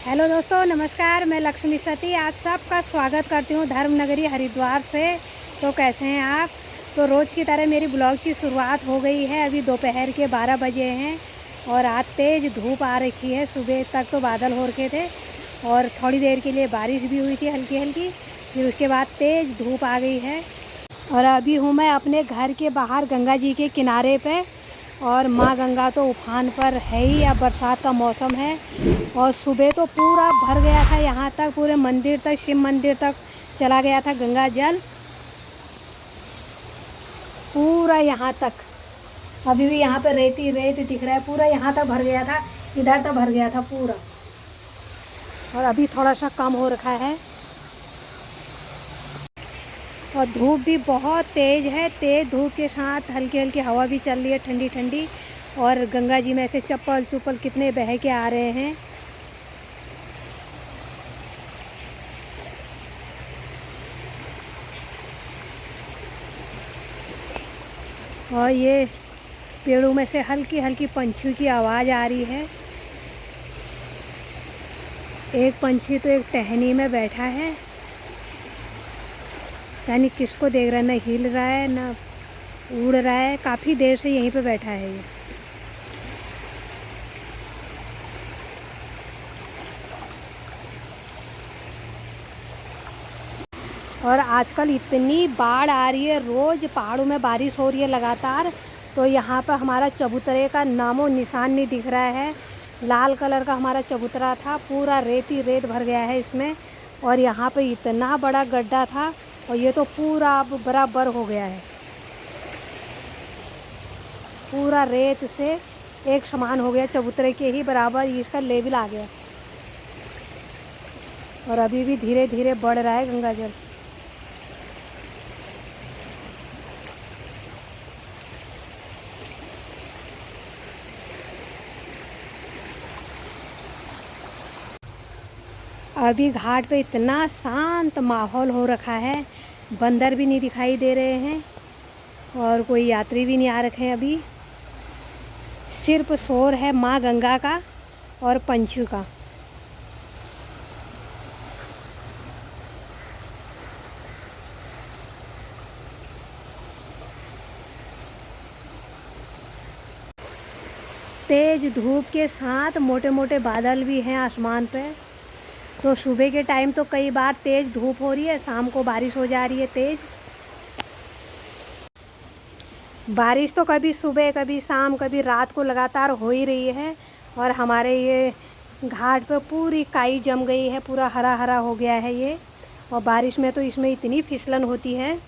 Hello दोस्तों, नमस्कार। मैं लक्ष्मी सती आप सबका स्वागत करती हूँ धर्म नगरी हरिद्वार से। तो कैसे हैं आप? तो रोज़ की तरह मेरी ब्लॉग की शुरुआत हो गई है। अभी दोपहर के 12 बजे हैं और आज तेज़ धूप आ रखी है। सुबह तक तो बादल हो रखे थे और थोड़ी देर के लिए बारिश भी हुई थी हल्की हल्की, फिर उसके बाद तेज़ धूप आ गई है। और अभी हूँ मैं अपने घर के बाहर गंगा जी के किनारे पे, और माँ गंगा तो उफान पर है ही। अब बरसात का मौसम है और सुबह तो पूरा भर गया था, यहाँ तक पूरे मंदिर तक, शिव मंदिर तक चला गया था गंगा जल पूरा यहाँ तक। अभी भी यहाँ पे रेत ही रेत दिख रहा है, पूरा यहाँ तक भर गया था, इधर तक भर गया था पूरा। और अभी थोड़ा सा कम हो रखा है और धूप भी बहुत तेज़ है। तेज़ धूप के साथ हल्की हल्की हवा भी चल रही है, ठंडी ठंडी। और गंगा जी में से चप्पल चुप्पल कितने बह के आ रहे हैं। और ये पेड़ों में से हल्की हल्की पंछियों की आवाज़ आ रही है। एक पंछी तो एक टहनी में बैठा है, यानी किसको देख रहा है, ना हिल रहा है ना उड़ रहा है। काफ़ी देर से यहीं पे बैठा है ये। और आजकल इतनी बाढ़ आ रही है, रोज़ पहाड़ों में बारिश हो रही है लगातार। तो यहाँ पर हमारा चबूतरे का नामो निशान नहीं दिख रहा है। लाल कलर का हमारा चबूतरा था, पूरा रेत ही रेत भर गया है इसमें। और यहाँ पे इतना बड़ा गड्ढा था और ये तो पूरा अब बराबर हो गया है, पूरा रेत से एक समान हो गया, चबूतरे के ही बराबर इसका लेवल आ गया। और अभी भी धीरे धीरे बढ़ रहा है गंगा जल। अभी घाट पे इतना शांत माहौल हो रखा है, बंदर भी नहीं दिखाई दे रहे हैं और कोई यात्री भी नहीं आ रखे हैं। अभी सिर्फ शोर है माँ गंगा का और पंछियों का। तेज़ धूप के साथ मोटे मोटे बादल भी हैं आसमान पे। तो सुबह के टाइम तो कई बार तेज़ धूप हो रही है, शाम को बारिश हो जा रही है तेज़। बारिश तो कभी सुबह कभी शाम कभी रात को लगातार हो ही रही है। और हमारे ये घाट पे पूरी काई जम गई है, पूरा हरा हरा हो गया है ये। और बारिश में तो इसमें इतनी फिसलन होती है।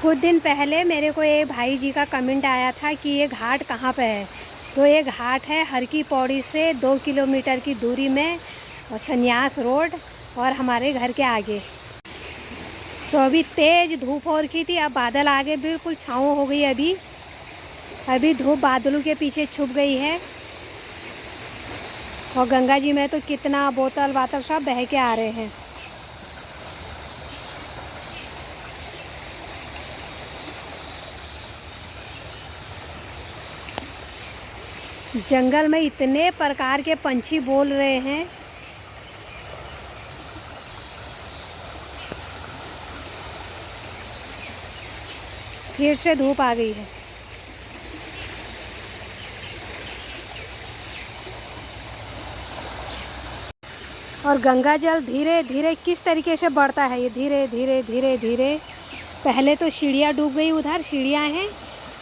कुछ दिन पहले मेरे को ये भाई जी का कमेंट आया था कि ये घाट कहाँ पे है। तो ये घाट है हर की पौड़ी से 2 किलोमीटर की दूरी में, और संन्यास रोड और हमारे घर के आगे। तो अभी तेज़ धूप हो रखी थी, अब बादल आगे बिल्कुल छाँव हो गई। अभी धूप बादलों के पीछे छुप गई है। और गंगा जी में तो कितना बोतल वातल सब बह के आ रहे हैं। जंगल में इतने प्रकार के पंछी बोल रहे हैं। फिर से धूप आ गई है। और गंगा जल धीरे धीरे किस तरीके से बढ़ता है, ये धीरे धीरे धीरे धीरे। पहले तो सीढ़ियाँ डूब गई, उधर सीढ़ियाँ हैं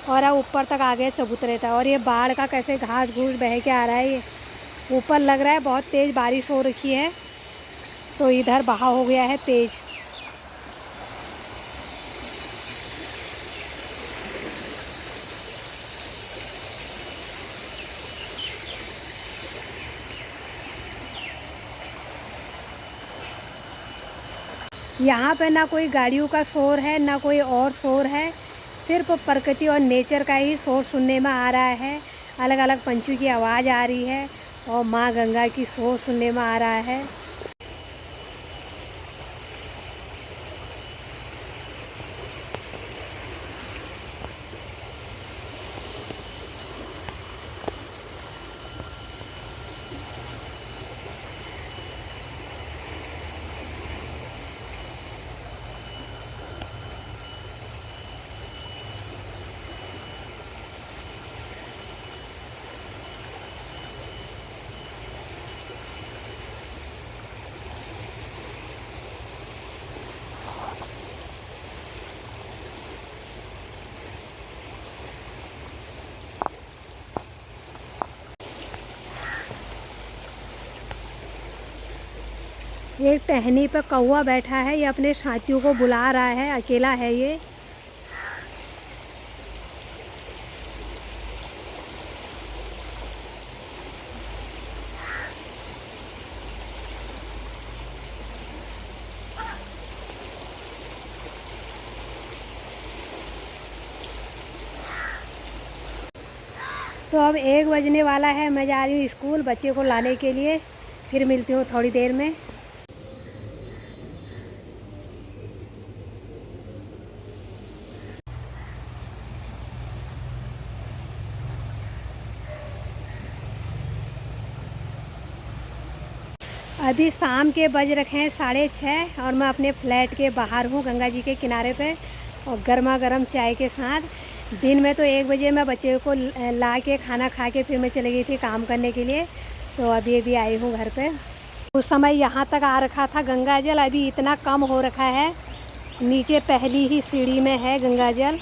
और अब ऊपर तक आ गया चबूतरे तक। और ये बाढ़ का कैसे घास घूस बह के आ रहा है, ये ऊपर लग रहा है बहुत तेज़ बारिश हो रखी है, तो इधर बहाव हो गया है तेज़। यहाँ पे ना कोई गाड़ियों का शोर है, ना कोई और शोर है, सिर्फ प्रकृति और नेचर का ही शोर सुनने में आ रहा है। अलग अलग पंछियों की आवाज़ आ रही है और माँ गंगा की शोर सुनने में आ रहा है। एक टहनी पर कौवा बैठा है, ये अपने साथियों को बुला रहा है, अकेला है ये। तो अब 1 बजने वाला है, मैं जा रही हूँ स्कूल बच्चे को लाने के लिए। फिर मिलती हूँ थोड़ी देर में। अभी शाम के बज रखे हैं 6:30 और मैं अपने फ्लैट के बाहर हूँ गंगा जी के किनारे पे, और गर्मा गर्म चाय के साथ। दिन में तो 1 बजे मैं बच्चे को ला के खाना खा के फिर मैं चली गई थी काम करने के लिए। तो अभी आई हूँ घर पे। उस समय यहाँ तक आ रखा था गंगा जल, अभी इतना कम हो रखा है। नीचे पहली ही सीढ़ी में है गंगा जल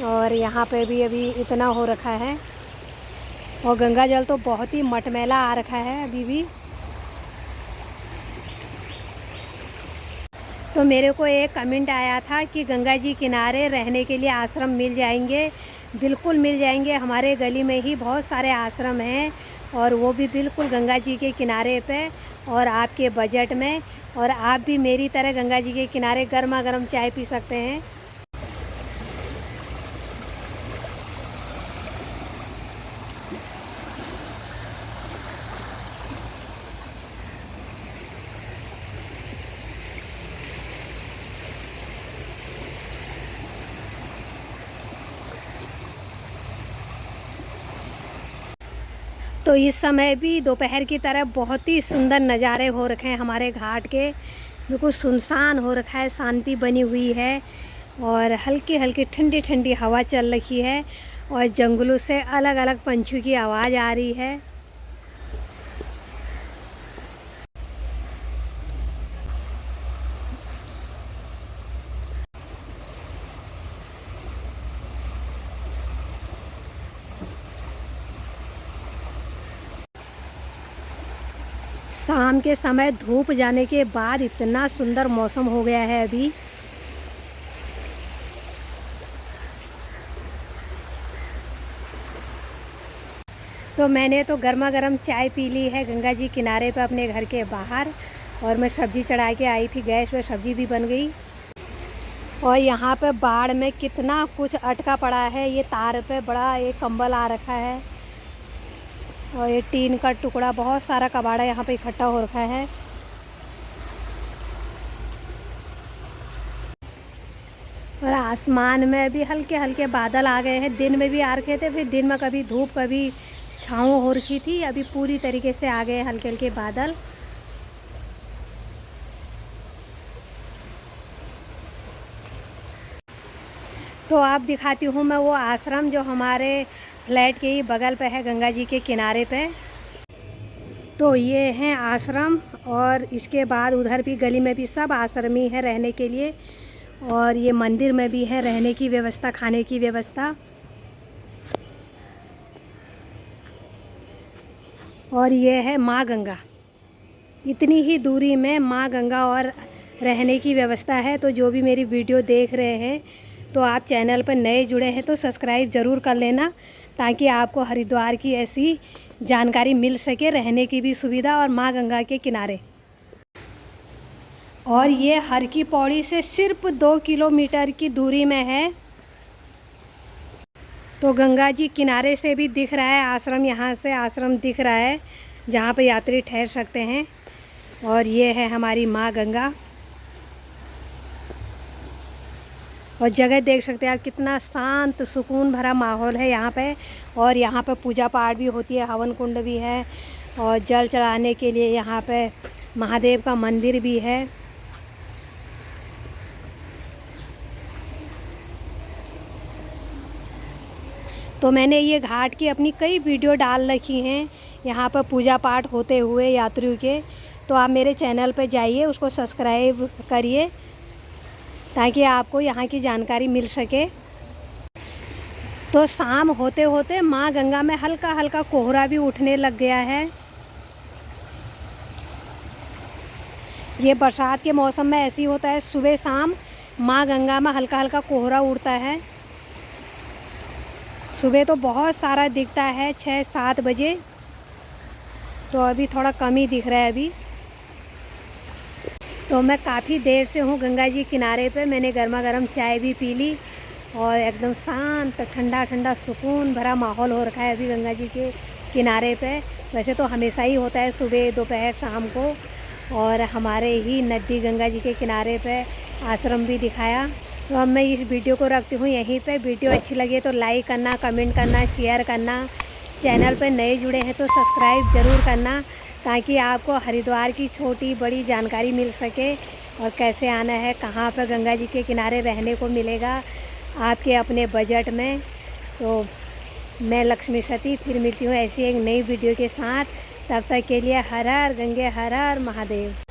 और यहाँ पे भी अभी इतना हो रखा है। और गंगा जल तो बहुत ही मटमैला आ रखा है अभी भी। तो मेरे को एक कमेंट आया था कि गंगा जी किनारे रहने के लिए आश्रम मिल जाएंगे। बिल्कुल मिल जाएंगे, हमारे गली में ही बहुत सारे आश्रम हैं और वो भी बिल्कुल गंगा जी के किनारे पे और आपके बजट में। और आप भी मेरी तरह गंगा जी के किनारे गर्मा गर्म चाय पी सकते हैं। तो इस समय भी दोपहर की तरह बहुत ही सुंदर नज़ारे हो रखे हैं हमारे घाट के। बिल्कुल सुनसान हो रखा है, शांति बनी हुई है और हल्की हल्की ठंडी ठंडी हवा चल रही है और जंगलों से अलग अलग पंछियों की आवाज़ आ रही है। शाम के समय धूप जाने के बाद इतना सुंदर मौसम हो गया है अभी। तो मैंने तो गर्मा गर्म चाय पी ली है गंगा जी किनारे पे अपने घर के बाहर। और मैं सब्ज़ी चढ़ा के आई थी गैस पे, सब्ज़ी भी बन गई। और यहाँ पे बाड़ में कितना कुछ अटका पड़ा है। ये तार पे बड़ा एक कंबल आ रखा है और ये टीन का टुकड़ा, बहुत सारा कबाड़ा यहाँ पे इकट्ठा हो रखा है। और आसमान में भी हल्के हल्के बादल आ गए हैं। दिन में भी आ रखे थे, फिर दिन में कभी धूप कभी छाँव हो रखी थी। अभी पूरी तरीके से आ गए हल्के हल्के बादल। तो आप दिखाती हूँ मैं वो आश्रम जो हमारे फ्लैट के ही बगल पे है गंगा जी के किनारे पे। तो ये हैं आश्रम और इसके बाद उधर भी गली में भी सब आश्रम ही है रहने के लिए। और ये मंदिर में भी है रहने की व्यवस्था, खाने की व्यवस्था। और ये है माँ गंगा, इतनी ही दूरी में माँ गंगा और रहने की व्यवस्था है। तो जो भी मेरी वीडियो देख रहे हैं तो आप चैनल पर नए जुड़े हैं तो सब्सक्राइब ज़रूर कर लेना, ताकि आपको हरिद्वार की ऐसी जानकारी मिल सके, रहने की भी सुविधा और माँ गंगा के किनारे। और ये हर की पौड़ी से सिर्फ 2 किलोमीटर की दूरी में है। तो गंगा जी किनारे से भी दिख रहा है आश्रम, यहाँ से आश्रम दिख रहा है जहाँ पे यात्री ठहर सकते हैं। और ये है हमारी माँ गंगा। और जगह देख सकते हैं आप, कितना शांत सुकून भरा माहौल है यहाँ पे। और यहाँ पे पूजा पाठ भी होती है, हवन कुंड भी है और जल चढ़ाने के लिए यहाँ पे महादेव का मंदिर भी है। तो मैंने ये घाट की अपनी कई वीडियो डाल रखी हैं यहाँ पर पूजा पाठ होते हुए यात्रियों के। तो आप मेरे चैनल पर जाइए, उसको सब्सक्राइब करिए ताकि आपको यहाँ की जानकारी मिल सके। तो शाम होते होते माँ गंगा में हल्का हल्का कोहरा भी उठने लग गया है। ये बरसात के मौसम में ऐसे ही होता है, सुबह शाम माँ गंगा में हल्का हल्का कोहरा उड़ता है। सुबह तो बहुत सारा दिखता है 6-7 बजे, तो अभी थोड़ा कम ही दिख रहा है अभी। तो मैं काफ़ी देर से हूँ गंगा जी किनारे पे। मैंने गर्मा गर्म चाय भी पी ली और एकदम शांत ठंडा ठंडा सुकून भरा माहौल हो रखा है अभी गंगा जी के किनारे पे। वैसे तो हमेशा ही होता है सुबह दोपहर शाम को। और हमारे ही नदी गंगा जी के किनारे पे आश्रम भी दिखाया। तो अब मैं इस वीडियो को रखती हूँ यहीं पे। वीडियो अच्छी लगे तो लाइक करना, कमेंट करना, शेयर करना। चैनल पे नए जुड़े हैं तो सब्सक्राइब ज़रूर करना ताकि आपको हरिद्वार की छोटी बड़ी जानकारी मिल सके और कैसे आना है, कहाँ पर गंगा जी के किनारे रहने को मिलेगा आपके अपने बजट में। तो मैं लक्ष्मी सती फिर मिलती हूँ ऐसी एक नई वीडियो के साथ। तब तक के लिए हर हर गंगे, हर हर महादेव।